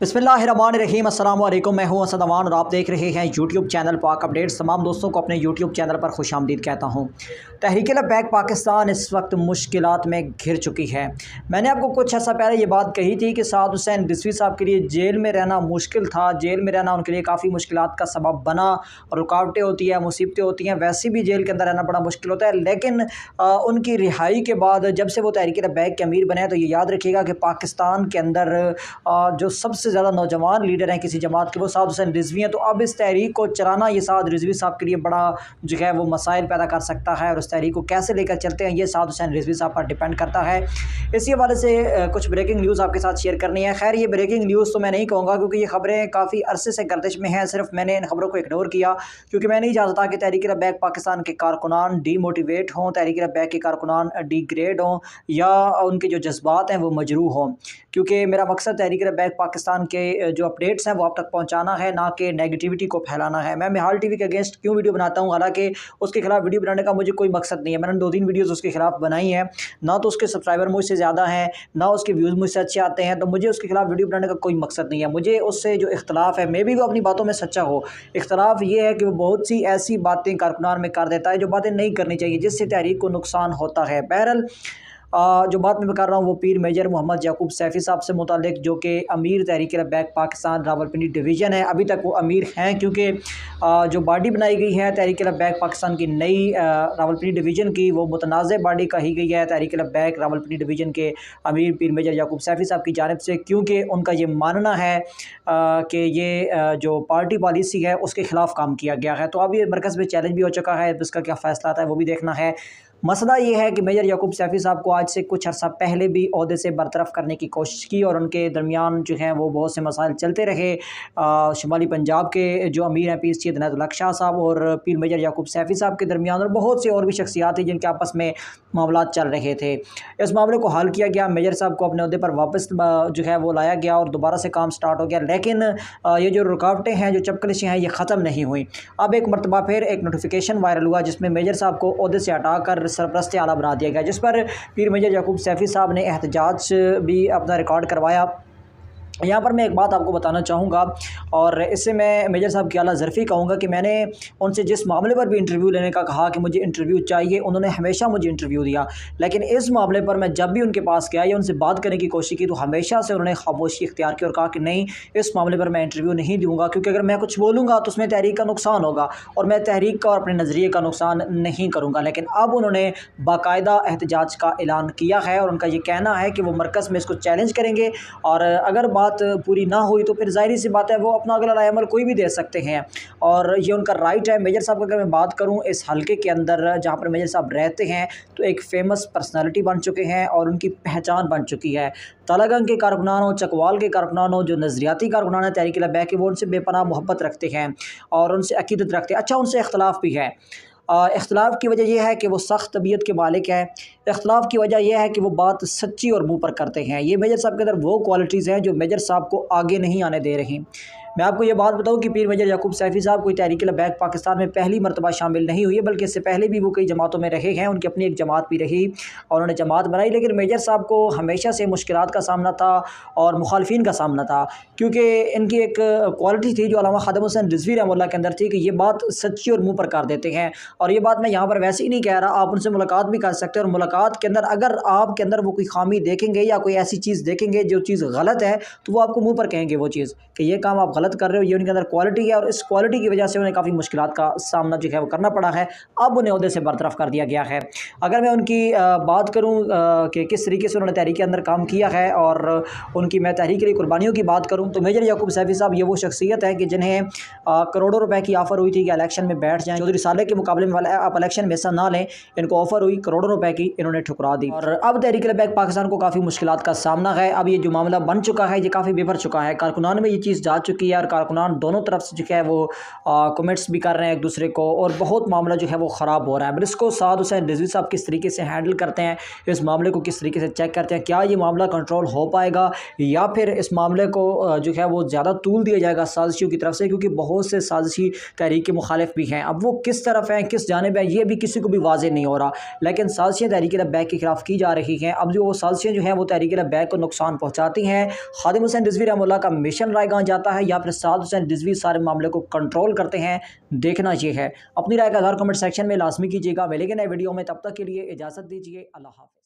बिस्मिल्लाहिर्रहमानिर्रहीम अस्सलाम वालेकुम। मैं हूं असद अमान और आप देख रहे हैं यूट्यूब चैनल पाक अपडेट्स। तमाम दोस्तों को अपने यूट्यूब चैनल पर खुशामदीद कहता हूं। तहरीक लब्बैक पाकिस्तान इस वक्त मुश्किलात में घिर चुकी है। मैंने आपको कुछ अर्सा पहले ये बात कही थी कि साद हुसैन रिजवी साहब के लिए जेल में रहना मुश्किल था, जेल में रहना उनके लिए काफ़ी मुश्किलात का सबब बना और रुकावटें होती हैं, मुसीबतें होती हैं, वैसे भी जेल के अंदर रहना बड़ा मुश्किल होता है। लेकिन उनकी रिहाई के बाद जब से वो तहरीक लब्बैक के अमीर बने हैं तो ये याद रखिएगा कि पाकिस्तान के अंदर जो सबसे ज़्यादा नौजवान लीडर हैं किसी जमात के वो साद हुसैन रिजवी हैं। तो अब इस तहरीक को चलाना ये साद रिजवी साहब के लिए बड़ा जो है वो मसाइल पैदा कर सकता है और उस तहरीक को कैसे लेकर चलते हैं ये साद हुसैन रिजवी साहब पर डिपेंड करता है। इसी हवाले से कुछ ब्रेकिंग न्यूज़ आपके साथ शेयर करनी है। खैर ये ब्रेकिंग न्यूज़ तो मैं नहीं कहूँगा क्योंकि ये खबरें काफ़ी अरसे से गर्दिश में हैं, सिर्फ मैंने इन खबरों को इग्नोर किया क्योंकि मैं नहीं चाहता कि तहरीक लब्बैक पाकिस्तान के कारकुनान डीमोटिवेट हों, तहरीक लब्बैक के कारकुनान डिग्रेड हों या उनके जो जज्बात हैं वो मजरूह हों। क्योंकि मेरा मकसद तहरीक लब्बैक पाकिस्तान के जो अपडेट्स हैं वो आप तक पहुंचाना है, ना कि नेगेटिविटी को फैलाना है। मैं मिहाल टीवी के अगेंस्ट क्यों वीडियो बनाता हूं, हालांकि उसके खिलाफ वीडियो बनाने का मुझे कोई मकसद नहीं है। मैंने 2-3 वीडियोस उसके खिलाफ बनाई हैं, ना तो उसके सब्सक्राइबर मुझसे ज़्यादा हैं, ना उसके व्यूज़ मुझसे अच्छे आते हैं, तो मुझे उसके खिलाफ वीडियो बनाने का कोई मकसद नहीं है। मुझे उससे जो इख्तलाफ है, मे भी वो अपनी बातों में सच्चा हो, इख्तलाफ ये है कि वो बहुत सी ऐसी बातें कारकुनान में कर देता है जो बातें नहीं करनी चाहिए, जिससे तहरीक को नुकसान होता है। बहरहाल जो बात मैं कर रहा हूँ वो पीर मेजर मोहम्मद याकूब सैफ़ी साहब से मुतालिक, जो कि अमीर तहरीक लब्बैक पाकिस्तान रावलपिंडी डिवीज़न है। अभी तक वो अमीर हैं क्योंकि जो बॉडी बनाई गई है तहरीक लब्बैक पाकिस्तान की नई रावलपिंडी डिवीज़न की, वो मुतनाज़ बॉडी कही गई है तहरीक लब्बैक रावलपिंडी डिवीज़न के अमीर पीर मेजर याकूब सैफ़ी साहब की जानिब से, क्योंकि उनका ये मानना है कि ये जो पार्टी पॉलिसी है उसके ख़िलाफ़ काम किया गया है। तो अब ये मरकज़ में चैलेंज भी हो चुका है, इसका क्या फ़ैसला आता है वो भी देखना है। मसला ये है कि मेजर याकूब सैफ़ी साहब को आज से कुछ अर्सा पहले भी ओहदे से बरतरफ़ करने की कोशिश की और उनके दरमियान जो हैं वो बहुत से मसाइल चलते रहे। शुमाली पंजाब के जो अमीर हैं पीर सैयद इनायत उल हक शाह साहब और पीर मेजर याकूब सैफ़ी साहब के दरमियान, और बहुत से और भी शख्सियात हैं जिनके आपस में मामलात चल रहे थे। इस मामले को हल किया गया, मेजर साहब को अपने ओहदे पर वापस जो है वो लाया गया और दोबारा से काम स्टार्ट हो गया। लेकिन ये जो रुकावटें हैं, जो चपकलिशें हैं, ये ख़त्म नहीं हुई। अब एक मरतबा फिर एक नोटिफिकेशन वायरल हुआ जिसमें मेजर साहब को ओहदे से हटाकर सरपरस्त आला बना दिया गया, जिस पर पीर मेजर याकूब सैफ़ी साहब ने एहतजाज भी अपना रिकॉर्ड करवाया। यहाँ पर मैं एक बात आपको बताना चाहूँगा और इससे मैं मेजर साहब की आला ज़रफ़ी कहूँगा कि मैंने उनसे जिस मामले पर भी इंटरव्यू लेने का कहा कि मुझे इंटरव्यू चाहिए, उन्होंने हमेशा मुझे इंटरव्यू दिया। लेकिन इस मामले पर मैं जब भी उनके पास गया या उनसे बात करने की कोशिश की तो हमेशा से उन्होंने खामोशी इख्तियार की और कहा कि नहीं, इस मामले पर मैं इंटरव्यू नहीं दूँगा, क्योंकि अगर मैं कुछ बोलूँगा तो उसमें तहरीक का नुकसान होगा और मैं तहरीक का और अपने नज़रिए का नुकसान नहीं करूँगा। लेकिन अब उन्होंने बाकायदा एहतजाज का ऐलान किया है और उनका ये कहना है कि वो मरकज़ में इसको चैलेंज करेंगे और अगर बात पूरी ना हुई तो फिर ज़ाहिर सी बात है वो अपना अगला राय-अमल कोई भी दे सकते हैं और ये उनका राइट है। मेजर साहब की अगर मैं बात करूं, इस हलके के अंदर जहां पर मेजर साहब रहते हैं तो एक फ़ेमस पर्सनालिटी बन चुके हैं और उनकी पहचान बन चुकी है। तलागंग के कारकुनान हो, चकवाल के कारकुनान हो, जो नज़रियाती कारकुनान है तहरीक लब्बैक के, वो उनसे बेपनाह मोहब्बत रखते हैं और उनसे अकीदत रखते हैं। अच्छा, उनसे इख्तलाफ भी है। इख्तलाफ की वजह यह है कि वो सख्त तबीयत के मालिक है। इख्तलाफ की वजह यह है कि वो बात सच्ची और मुँह पर करते हैं। ये मेजर साहब के अंदर वो क्वालिटीज़ हैं जो मेजर साहब को आगे नहीं आने दे रही। मैं आपको ये बात बताऊं कि पीर मेजर याकूब सैफ़ी साहब कोई तहरीक लब्बैक पाकिस्तान में पहली मरतबा शामिल नहीं हुई है, बल्कि इससे पहले भी वो कई जमातों में रहे हैं। उनकी अपनी एक जमात भी रही और उन्होंने जमात बनाई, लेकिन मेजर साहब को हमेशा से मुश्किलात का सामना था और मुखालफिन का सामना था, क्योंकि इनकी एक क्वालिटी थी जो अल्लामा खादिम हुसैन रिज़वी रहमतुल्लाह के अंदर थी कि ये बात सच्ची और मुँह पर कर देते हैं। और ये बात मैं यहाँ पर वैसे ही नहीं कह रहा, आप उनसे मुलाकात भी कर सकते हैं और मुलाकात के अंदर अगर आपके अंदर वो कोई खामी देखेंगे या कोई ऐसी चीज़ देखेंगे जो चीज़ गलत है तो वो आपको मुँह पर कहेंगे वो चीज़ कि ये काम आप गलत कर रहे हो। ये उनके अंदर क्वालिटी है और इस क्वालिटी की वजह से उन्हें काफ़ी मुश्किलात का सामना जो है वो करना पड़ा है। अब उन्हें ओहदे से बरतरफ़ कर दिया गया है। अगर मैं उनकी बात करूँ कि किस तरीके से उन्होंने तहरीक के अंदर काम किया है और उनकी मैं तहरीक के लिए कुर्बानियों की बात करूँ तो मेजर याकूब सैफ़ी साहब ये वो शख्सियत है कि जिन्हें करोड़ों रुपए की ऑफ़र हुई थी कि इलेक्शन में बैठ जाएँ, चौधरी साले के मुकाबले में आप इलेक्शन में हिस्सा ना लें, इनको ऑफ़र हुई करोड़ों रुपए की, इन्होंने ठुकरा दी और अब तहरीक लब्बैक पाकिस्तान को काफ़ी मुश्किलात का सामना है। अब ये जो मामला बन चुका है ये काफ़ी बिफर चुका है, कारकुनान में ये चीज़ जा चुकी है। और कारकुनान दोनों तरफ से जो है वो कमेंट्स भी कर रहे हैं एक दूसरे को, और बहुत मामला जो है वो ख़राब हो रहा है। अब इसको साद हुसैन रिजवी साहब किस तरीके से हैंडल करते हैं, इस मामले को किस तरीके से चेक करते हैं, क्या ये मामला कंट्रोल हो पाएगा या फिर इस मामले को जो है वो ज़्यादा तूल दिया जाएगा साजिशियों की तरफ से, क्योंकि बहुत से साजिशी तहरीक के मुखालिफ भी हैं। अब वो किस तरफ हैं, किस जानिब है, ये भी किसी को भी वाज़ेह नहीं हो रहा, लेकिन साजिशें तहरीक लब्बैक के खिलाफ की जा रही हैं। अब जो वो साजिशें जो हैं वो तहरीक लब्बैक को नुकसान पहुँचाती हैं, खादिम हुसैन रिजवी रहमतुल्लाह का मिशन रायगां जाता है या फिर साद हुसैन रिजवी सारे मामले को कंट्रोल करते हैं, देखना ये है। अपनी राय का आधार कमेंट सेक्शन में लाजमी कीजिएगा। मिलेंगे नए वीडियो में, तब तक के लिए इजाज़त दीजिए। अल्लाह हाफ़िज़।